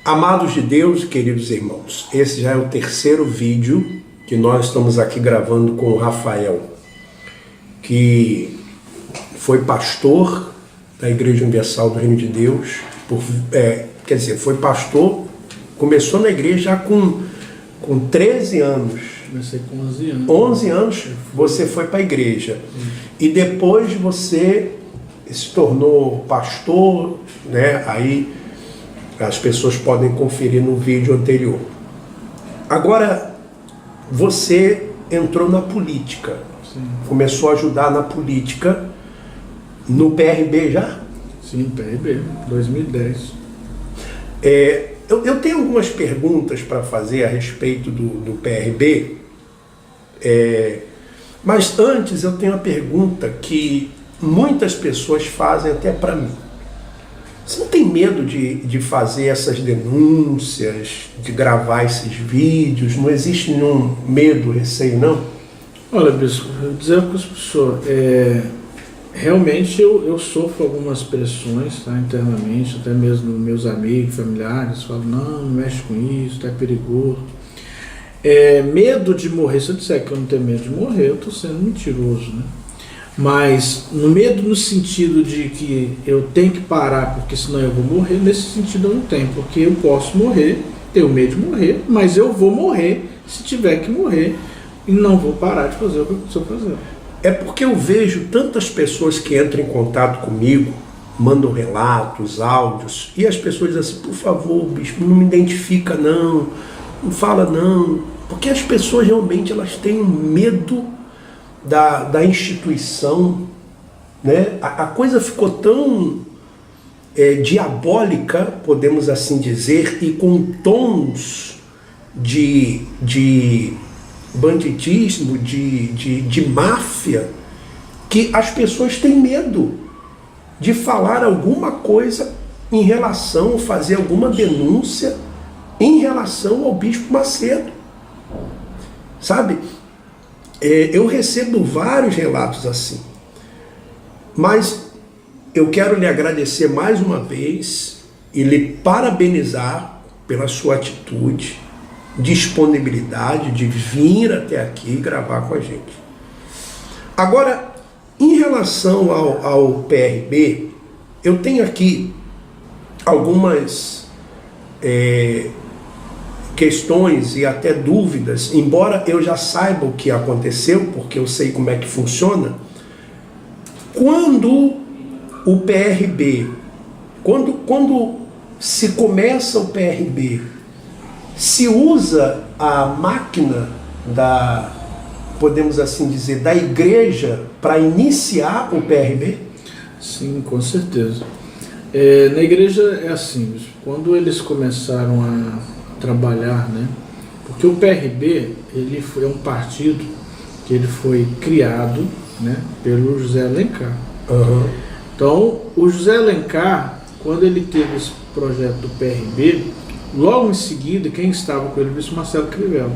Amados de Deus, queridos irmãos, esse já é o terceiro vídeo que nós estamos aqui gravando com o Rafael, que foi pastor da Igreja Universal do Reino de Deus, foi pastor, começou na igreja já com 13 anos. Comecei com 11 anos. 11 anos você foi para a igreja. E depois você se tornou pastor, né? Aí as pessoas podem conferir no vídeo anterior. Agora, você entrou na política. Sim. Começou a ajudar na política no PRB já? Sim, PRB, 2010. Eu tenho algumas perguntas para fazer a respeito do PRB, mas antes eu tenho uma pergunta que muitas pessoas fazem até para mim. Você não tem medo de fazer essas denúncias, de gravar esses vídeos? Não existe nenhum medo, receio, não? Olha, bispo, eu vou dizer para as pessoas, realmente eu sofro algumas pressões, tá, internamente, até mesmo meus amigos, familiares, falam, não mexe com isso, tá perigoso. Medo de morrer, se eu disser que eu não tenho medo de morrer, eu estou sendo mentiroso, né? Mas no medo no sentido de que eu tenho que parar porque senão eu vou morrer, nesse sentido eu não tenho, porque eu posso morrer, tenho medo de morrer, mas eu vou morrer se tiver que morrer e não vou parar de fazer o que eu estou fazendo. É porque eu vejo tantas pessoas que entram em contato comigo, mandam relatos, áudios, e as pessoas dizem assim, por favor, bispo, não me identifica não fala não, porque as pessoas realmente elas têm medo da instituição, né? A coisa ficou tão diabólica, podemos assim dizer, e com tons de banditismo, de máfia, que as pessoas têm medo de falar alguma coisa em relação, fazer alguma denúncia em relação ao Bispo Macedo, sabe? Eu recebo vários relatos assim, mas eu quero lhe agradecer mais uma vez e lhe parabenizar pela sua atitude, disponibilidade de vir até aqui e gravar com a gente. Agora, em relação ao PRB, eu tenho aqui algumas questões e até dúvidas, embora eu já saiba o que aconteceu, porque eu sei como é que funciona. Quando o PRB, quando se começa o PRB, se usa a máquina podemos assim dizer, da igreja para iniciar o PRB? Sim, com certeza. Na igreja é assim, quando eles começaram a trabalhar, né? Porque o PRB é um partido que ele foi criado, né, pelo José Alencar. Uhum. Então, o José Alencar, quando ele teve esse projeto do PRB, logo em seguida, quem estava com ele, o bispo Marcelo Crivella.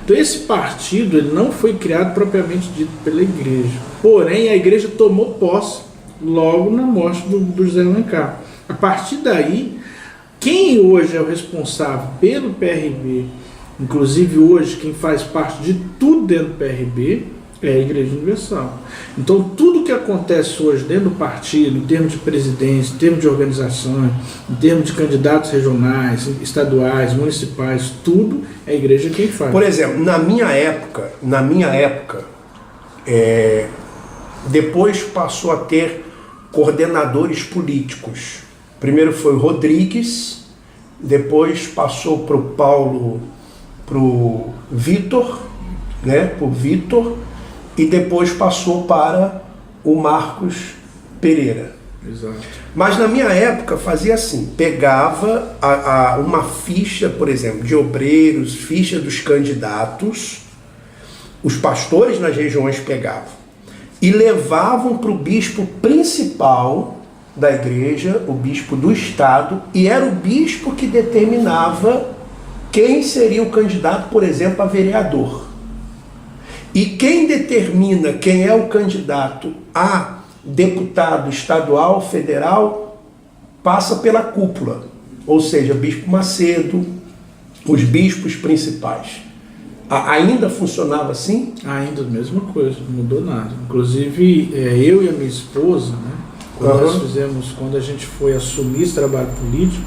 Então, esse partido ele não foi criado propriamente dito pela igreja. Porém, a igreja tomou posse logo na morte do José Alencar. A partir daí, quem hoje é o responsável pelo PRB, inclusive hoje quem faz parte de tudo dentro do PRB, é a Igreja Universal. Então tudo que acontece hoje dentro do partido, em termos de presidência, em termos de organizações, em termos de candidatos regionais, estaduais, municipais, tudo é a igreja quem faz. Por exemplo, na minha época, depois passou a ter coordenadores políticos. Primeiro foi o Rodrigues, depois passou para o Paulo, para o Vitor, né, para o Vitor, e depois passou para o Marcos Pereira. Exato. Mas na minha época fazia assim, pegava uma ficha, por exemplo, de obreiros, ficha dos candidatos, os pastores nas regiões pegavam, e levavam para o bispo principal da igreja, o bispo do estado, e era o bispo que determinava quem seria o candidato, por exemplo, a vereador. E quem determina quem é o candidato a deputado estadual, federal, passa pela cúpula. ou seja, Bispo Macedo, os bispos principais, ainda funcionava assim? Ainda a mesma coisa, não mudou nada. Inclusive, eu e a minha esposa, né, quando a gente foi assumir esse trabalho político,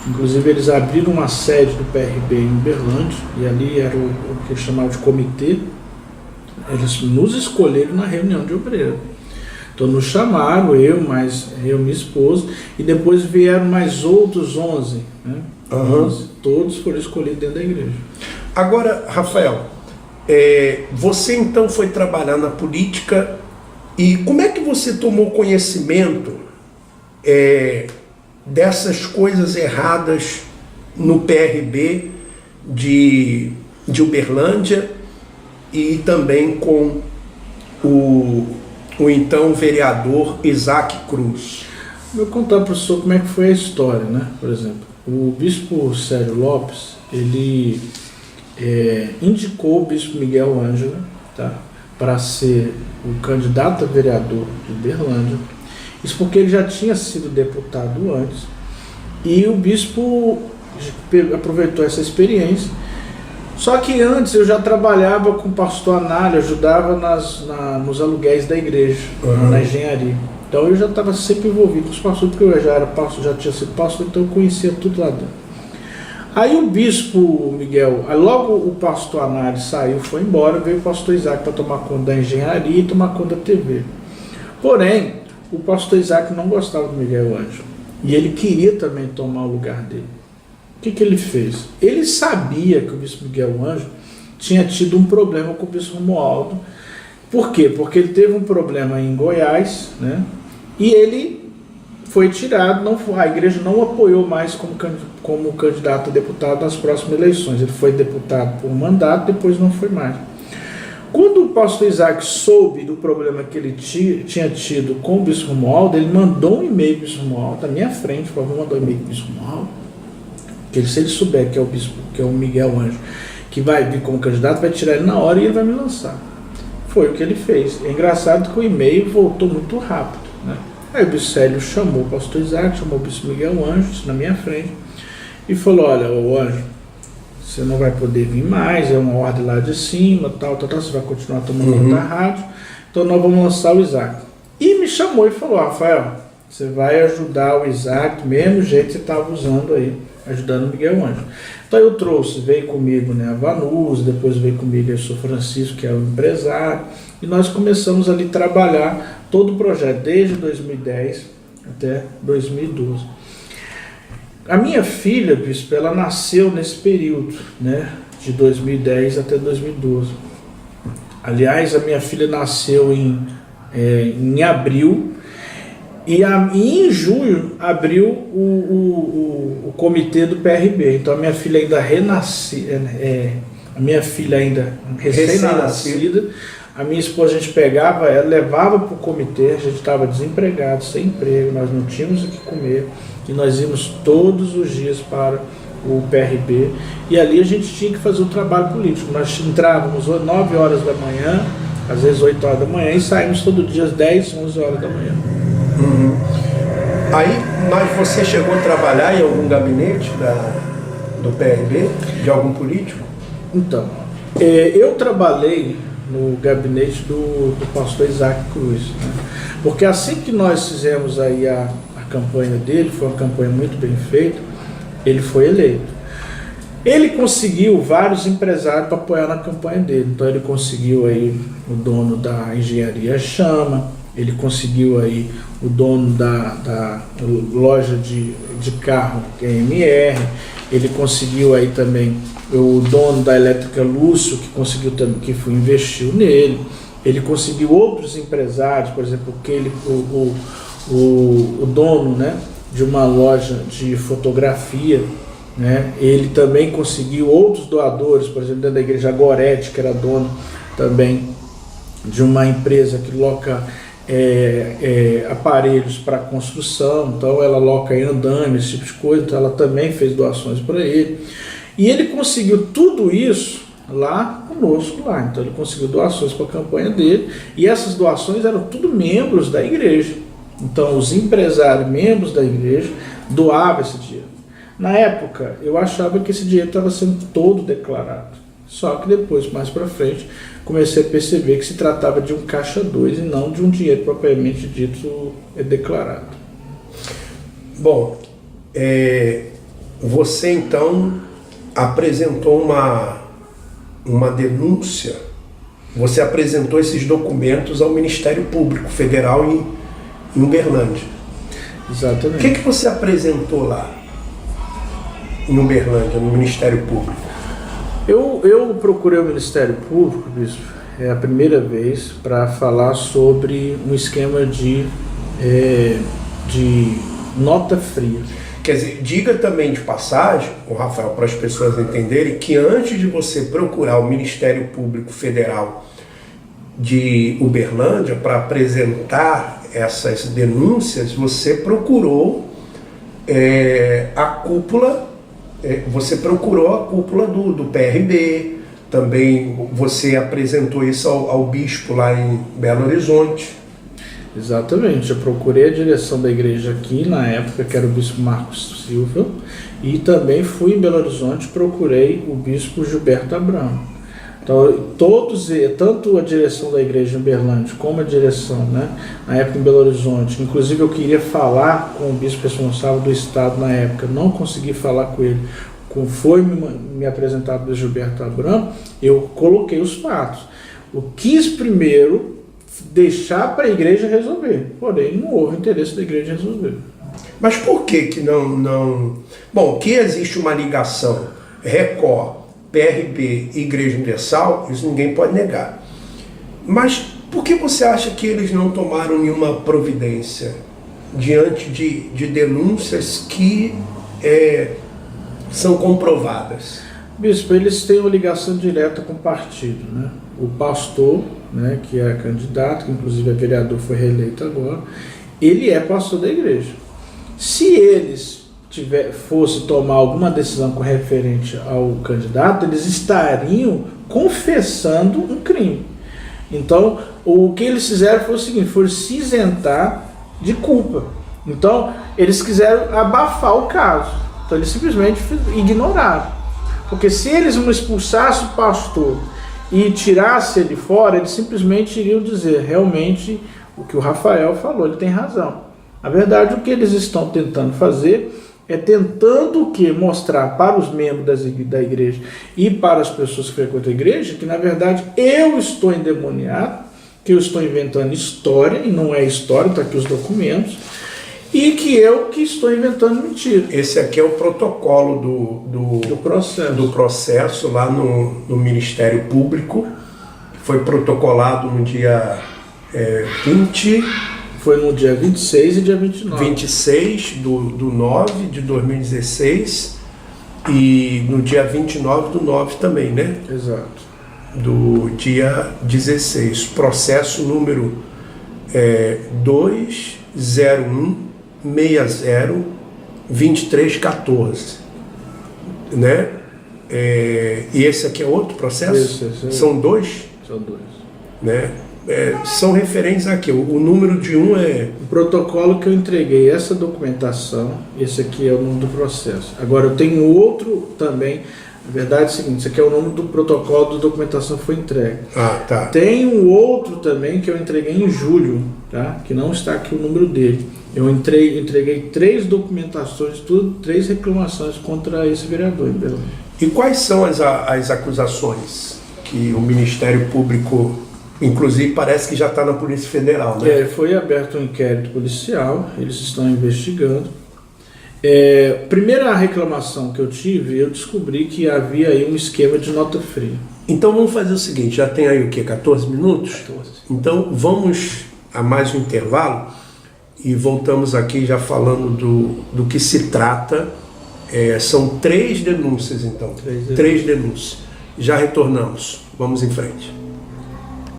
inclusive eles abriram uma sede do PRB em Uberlândia, e ali era o que eles chamavam de comitê. Eles nos escolheram na reunião de obreiro. Então nos chamaram, eu e minha esposa, e depois vieram mais outros 11, né? Todos foram escolhidos dentro da igreja. Agora, Rafael, você então foi trabalhar na política, e como é que você tomou conhecimento dessas coisas erradas no PRB de Uberlândia e também com o então vereador Isaac Cruz? Vou contar para o senhor como é que foi a história, né? Por exemplo, o bispo Célio Lopes, ele indicou o bispo Miguel Ângelo, tá, para ser o candidato a vereador de Uberlândia. Isso porque ele já tinha sido deputado antes, e o bispo aproveitou essa experiência. Só que antes eu já trabalhava com o pastor Análio, ajudava nos aluguéis da igreja, na engenharia. Então eu já estava sempre envolvido com os pastores, porque eu já era pastor, já tinha sido pastor, então eu conhecia tudo lá dentro. Aí o bispo Miguel, logo o pastor Análio saiu, foi embora, veio o pastor Isaac para tomar conta da engenharia e tomar conta da TV. Porém, o pastor Isaac não gostava do Miguel Ângelo, e ele queria também tomar o lugar dele. O que ele fez? Ele sabia que o bispo Miguel Ângelo tinha tido um problema com o bispo Romualdo. Por quê? Porque ele teve um problema em Goiás, né? E ele foi tirado, a igreja não o apoiou mais como candidato a deputado nas próximas eleições. Ele foi deputado por um mandato, depois não foi mais. Quando o pastor Isaac soube do problema que ele tinha tido com o bispo Romualdo, ele mandou um e-mail para o bispo Romualdo, na minha frente, falou: vou mandar um e-mail para o bispo Romualdo, que se ele souber que é o bispo, que é o Miguel Ângelo, que vai vir como candidato, vai tirar ele na hora e ele vai me lançar. Foi o que ele fez. É engraçado que o e-mail voltou muito rápido, né? Aí o bispo Célio chamou o pastor Isaac, chamou o bispo Miguel Ângelo, na minha frente, e falou: olha, ô Ângelo, você não vai poder vir mais, é uma ordem lá de cima, tal, você vai continuar tomando conta da rádio, então nós vamos lançar o Isaac. E me chamou e falou: Rafael, você vai ajudar o Isaac do mesmo jeito que você estava usando aí, ajudando o Miguel Ângelo. Então eu trouxe, veio comigo, né, a Vanusa, depois veio comigo o Sr. Francisco, que é o empresário, e nós começamos ali a trabalhar todo o projeto, desde 2010 até 2012. A minha filha, bispo, ela nasceu nesse período, né, de 2010 até 2012. Aliás, a minha filha nasceu em abril, e em junho abriu o comitê do PRB. Então a minha filha ainda recém-nascida, a minha esposa, a gente pegava ela, levava para o comitê, a gente estava desempregado, sem emprego, nós não tínhamos o que comer, e nós íamos todos os dias para o PRB, e ali a gente tinha que fazer o trabalho político. Nós entrávamos 9 horas da manhã, às vezes 8 horas da manhã, e saímos todo dia às 10, 11 horas da manhã. Aí, mas você chegou a trabalhar em algum gabinete do PRB, de algum político? Então, eu trabalhei no gabinete do pastor Isaac Cruz, né? Porque assim que nós fizemos aí a campanha dele, foi uma campanha muito bem feita, ele foi eleito. Ele conseguiu vários empresários para apoiar na campanha dele. Então ele conseguiu aí o dono da engenharia Chama, ele conseguiu aí o dono da loja de carro, que é a MR, ele conseguiu aí também o dono da elétrica Lúcio, que conseguiu também, que investiu nele. Ele conseguiu outros empresários, por exemplo, o dono, né, de uma loja de fotografia, né, ele também conseguiu outros doadores, por exemplo, dentro da igreja Gorete, que era dono também de uma empresa que loca aparelhos para construção, então ela loca em andame, esse tipo de coisa, então ela também fez doações para ele. E ele conseguiu tudo isso lá conosco lá, então ele conseguiu doações para a campanha dele, e essas doações eram tudo membros da igreja. Então os empresários, membros da igreja, doavam esse dinheiro. Na época, eu achava que esse dinheiro estava sendo todo declarado. Só que depois, mais para frente, comecei a perceber que se tratava de um caixa 2 e não de um dinheiro propriamente dito declarado. Bom, você então apresentou uma denúncia, você apresentou esses documentos ao Ministério Público Federal em Uberlândia. Exatamente. O que você apresentou lá em Uberlândia, no Ministério Público? Eu procurei o Ministério Público, bispo, a primeira vez, para falar sobre um esquema de nota fria. Quer dizer, diga também de passagem, Rafael, para as pessoas entenderem, que antes de você procurar o Ministério Público Federal de Uberlândia para apresentar essas denúncias, você procurou a cúpula. Você procurou a cúpula do PRB, também você apresentou isso ao bispo lá em Belo Horizonte. Exatamente, eu procurei a direção da igreja aqui na época, que era o bispo Marcos Silva, e também fui em Belo Horizonte, procurei o bispo Gilberto Abramo. Então, tanto a direção da igreja em Uberlândia como a direção, na época em Belo Horizonte, inclusive eu queria falar com o bispo responsável do estado na época, não consegui falar com ele, foi me apresentado do Gilberto Abramo, eu coloquei os fatos. Eu quis primeiro deixar para a igreja resolver, porém não houve interesse da igreja em resolver. Mas por que não... Bom, que existe uma ligação Record, PRB e Igreja Universal, isso ninguém pode negar. Mas por que você acha que eles não tomaram nenhuma providência diante de denúncias que são comprovadas? Bispo, eles têm uma ligação direta com o partido, O pastor, que é candidato, que inclusive é vereador, foi reeleito agora, ele é pastor da igreja. Se eles fosse tomar alguma decisão com referente ao candidato, eles estariam confessando um crime. Então, o que eles fizeram foi o seguinte, foi se isentar de culpa. Então, eles quiseram abafar o caso. Então, eles simplesmente ignoraram. Porque se eles não expulsassem o pastor e tirassem ele fora, eles simplesmente iriam dizer, realmente, o que o Rafael falou, ele tem razão. Na verdade, o que eles estão tentando fazer tentando o quê? Mostrar para os membros da igreja e para as pessoas que frequentam a igreja que, na verdade, eu estou endemoniado, que eu estou inventando história, e não é história, está aqui os documentos, e que eu que estou inventando mentira. Esse aqui é o protocolo do processo lá no Ministério Público, foi protocolado no dia 20... Foi no dia 26 e dia 29. 26 do 9 de 2016 e no dia 29 do 9 também, né? Exato. Do dia 16. Processo número 201602314. Né? E esse aqui é outro processo? Esse. São dois? São dois. Né? São referentes aqui. O número de um é... O protocolo que eu entreguei, essa documentação, esse aqui é o nome do processo. Agora eu tenho outro também, a verdade é o seguinte, esse aqui é o nome do protocolo da documentação que foi entregue. Ah, tá. Tem um outro também que eu entreguei em julho, tá? Que não está aqui o número dele. Eu entreguei 3 documentações, 3 reclamações contra esse vereador em Belém. E quais são as acusações que o Ministério Público... Inclusive parece que já está na Polícia Federal, né? Foi aberto um inquérito policial, eles estão investigando. Primeira reclamação que eu tive, eu descobri que havia aí um esquema de nota fria. Então vamos fazer o seguinte, já tem aí o quê? 14 minutos? 14. Então vamos a mais um intervalo e voltamos aqui já falando do que se trata. São 3 denúncias então. 3 denúncias. Já retornamos. Vamos em frente.